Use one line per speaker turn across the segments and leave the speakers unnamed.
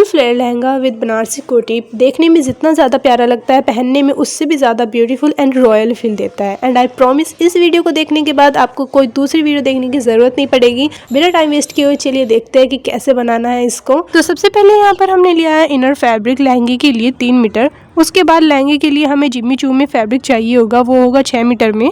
Flare lehenga with Banarasi कोटी देखने में जितना ज़्यादा प्यारा लगता है, पहनने में उससे भी ज़्यादा ब्यूटीफुल एंड रॉयल फील देता है। एंड आई प्रॉमिस इस वीडियो को देखने के बाद आपको कोई दूसरी वीडियो देखने की ज़रूरत नहीं पड़ेगी। बिना टाइम वेस्ट किए हुए चलिए देखते हैं कि कैसे बनाना है इसको। तो सबसे पहले यहाँ पर हमने लिया है इनर फैब्रिक लहंगे के लिए 3 मीटर। उसके बाद लहंगे के लिए हमें जिम्मी चू में फैब्रिक चाहिए होगा, वो होगा 6 मीटर में।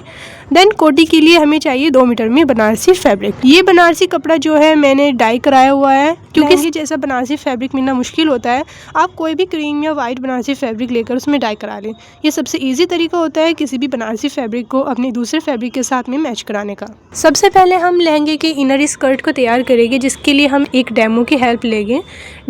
देन कोटी के लिए हमें चाहिए 2 मीटर में बनारसी फैब्रिक। ये बनारसी कपड़ा जो है मैंने डाई कराया हुआ है, क्योंकि इसके जैसा बनारसी फैब्रिक मिलना मुश्किल होता है। आप कोई भी क्रीम या वाइट बनारसी फैब्रिक लेकर उसमें डाई करा लें। ये सबसे ईजी तरीका होता है किसी भी बनारसी फैब्रिक को अपने दूसरे फैब्रिक के साथ में मैच कराने का। सबसे पहले हम लहंगे के इनर स्कर्ट को तैयार करेंगे, जिसके लिए हम एक डेमो की हेल्प लेंगे।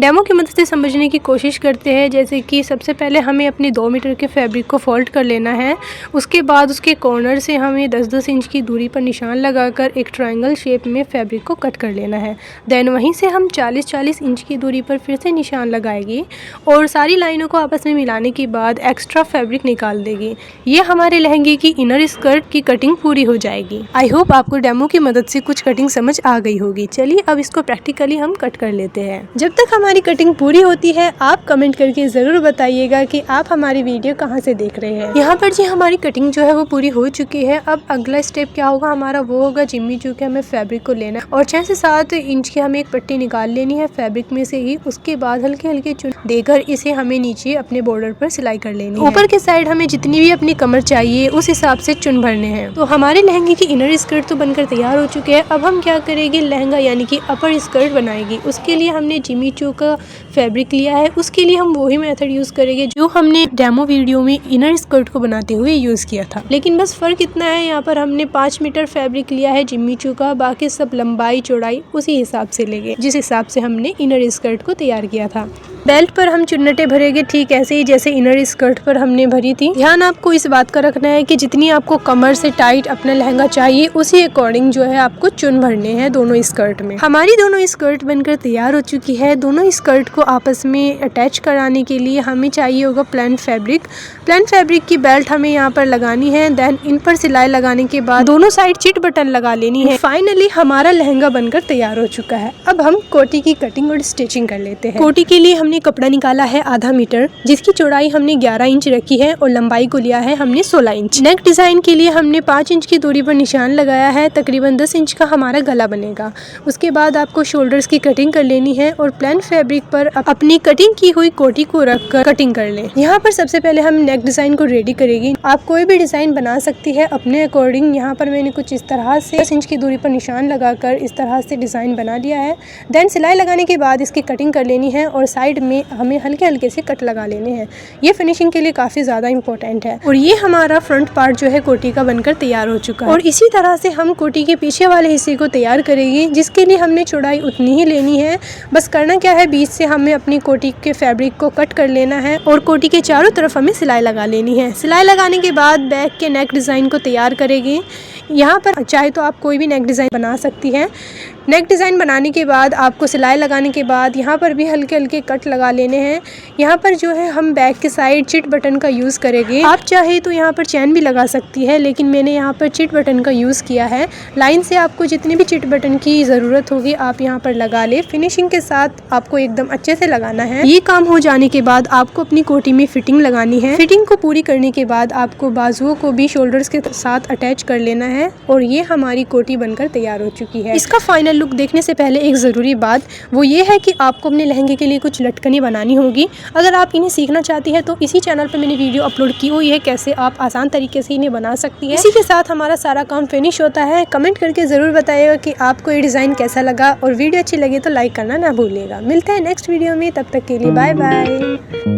डेमो की मदद से समझने की कोशिश करते हैं। जैसे कि सबसे पहले हमें अपने 2 मीटर के फैब्रिक को फोल्ड कर लेना है। उसके बाद उसके कॉर्नर से हमें 10-10 इंच की दूरी पर निशान लगाकर एक ट्रायंगल शेप में फैब्रिक को कट कर लेना है। देन वहीं से हम 40-40 इंच की दूरी पर फिर से निशान लगाएंगे और सारी लाइनों को आपस में मिलाने के बाद एक्स्ट्रा फैब्रिक निकाल देंगे। ये हमारे लहंगे की इनर स्कर्ट की कटिंग पूरी हो जाएगी। आई होप आपको डेमो की मदद से कुछ कटिंग समझ आ गई होगी। चलिए अब इसको प्रैक्टिकली हम कट कर लेते हैं। जब तक हमारी कटिंग पूरी होती है आप कमेंट करके ज़रूर बताइएगा कि आप हमारी वीडियो कहाँ से देख रहे हैं। यहाँ पर जी हमारी कटिंग जो है वो पूरी हो चुकी है। अब अगला स्टेप क्या होगा हमारा, वो होगा जिम्मी चू के हमें फैब्रिक को लेना है और 6 से 7 इंच की हमें एक पट्टी निकाल लेनी है फैब्रिक में से ही। उसके बाद हल्के हल्के चुन देकर इसे हमें नीचे अपने बॉर्डर पर सिलाई कर लेनी है। ऊपर के साइड हमें जितनी भी अपनी कमर चाहिए उस हिसाब से चुन भरने हैं। तो हमारे लहंगे की इनर स्कर्ट तो बनकर तैयार हो चुके हैं। अब हम क्या करेंगे, लहंगा यानी कि अपर स्कर्ट बनाएगी। उसके लिए हमने जिम्मी चू का फैब्रिक लिया है। उसके लिए हम वही मेथड यूज करेंगे जो हमने डेमो वीडियो में इनर स्कर्ट को बनाते हुए यूज किया था। लेकिन बस फर्क इतना है, यहाँ पर हमने 5 मीटर फैब्रिक लिया है जिम्मी चू का, बाकी सब लंबाई चौड़ाई उसी हिसाब से लेंगे जिस हिसाब से हमने इनर स्कर्ट को तैयार किया था। बेल्ट पर हम चुन्नटें भरेंगे ठीक ऐसे ही जैसे इनर स्कर्ट पर हमने भरी थी। ध्यान आपको इस बात का रखना है कि जितनी आपको कमर से टाइट अपना लहंगा चाहिए उसी अकॉर्डिंग जो है आपको चुन भरने हैं दोनों स्कर्ट में। हमारी दोनों स्कर्ट बनकर तैयार हो चुकी है। दोनों स्कर्ट को आपस में अटैच कराने के लिए हमें चाहिए होगा प्लेन फैब्रिक। प्लेन फैब्रिक की बेल्ट हमें यहाँ पर लगानी है। देन इन पर सिलाई लगाने के बाद दोनों साइड चिट बटन लगा लेनी है। फाइनली हमारा लहंगा बनकर तैयार हो चुका है। अब हम कोटी की कटिंग और स्टिचिंग कर लेते हैं। कोटी के लिए हमने कपड़ा निकाला है आधा मीटर, जिसकी चौड़ाई हमने 11 इंच रखी है और लंबाई को लिया है हमने 16 इंच। नेक डिजाइन के लिए हमने 5 इंच की दूरी पर निशान लगाया है। तकरीबन 10 इंच का हमारा गला बनेगा। उसके बाद आपको शोल्डर्स की कटिंग कर लेनी है और प्लेन फैब्रिक पर अपनी कटिंग की हुई कोटी को रखकर कटिंग कर लें। यहाँ पर सबसे पहले हम नेक डिजाइन को रेडी करेंगे। आप कोई भी डिजाइन बना सकती है अपने अकॉर्डिंग। यहाँ पर मैंने कुछ इस तरह से 10 इंच की दूरी पर निशान लगाकर इस तरह से डिजाइन बना लिया है। देन सिलाई लगाने के बाद इसकी कटिंग कर लेनी है और साइड में हमें हल्के हल्के से कट लगा लेने हैं। ये फिनिशिंग के लिए काफी ज्यादा इंपॉर्टेंट है। और ये हमारा फ्रंट पार्ट जो है कोटी का बनकर तैयार हो चुका है। और इसी तरह से हम कोटी के पीछे वाले हिस्से को तैयार करेंगे, जिसके लिए हमने चौड़ाई उतनी ही लेनी है। बस करना क्या है, बीच से हमें अपनी कोटी के फैब्रिक को कट कर लेना है और कोटी के चारों तरफ हमें सिलाई लगा लेनी है। सिलाई लगाने के बाद बैक के नेक डिजाइन को तैयार करेंगे। यहाँ पर चाहे तो आप कोई भी नेक डिजाइन बना सकती हैं। नेक डिज़ाइन बनाने के बाद आपको सिलाई लगाने के बाद यहाँ पर भी हल्के हल्के कट लगा लेने हैं। यहाँ पर जो है हम बैक के साइड चिट बटन का यूज़ करेंगे। आप चाहे तो यहाँ पर चैन भी लगा सकती है, लेकिन मैंने यहाँ पर चिट बटन का यूज़ किया है। लाइन से आपको जितनी भी चिट बटन की ज़रूरत होगी आप यहाँ पर लगा ले। फिनिशिंग के साथ आपको एकदम अच्छे से लगाना है। ये काम हो जाने के बाद आपको अपनी कोटी में फिटिंग लगानी है। फिटिंग को पूरी करने के बाद आपको बाजुओं को भी शोल्डर्स के साथ अटैच कर लेना है और ये हमारी कोटी बनकर तैयार हो चुकी है। इसका फाइनल लुक देखने से पहले एक ज़रूरी बात वो ये है कि आपको अपने लहंगे के लिए कुछ लटकनें बनानी होगी। अगर आप इन्हें सीखना चाहती है तो इसी चैनल पर मैंने वीडियो अपलोड की हुई है कैसे आप आसान तरीके से इन्हें बना सकती है। इसी के साथ हमारा सारा काम फिनिश होता है। कमेंट करके ज़रूर बताइएगा कि आपको ये डिज़ाइन कैसा लगा और वीडियो अच्छी लगी तो लाइक करना ना भूलिएगा। मिलते हैं नेक्स्ट वीडियो में, तब तक के लिए बाय बाय।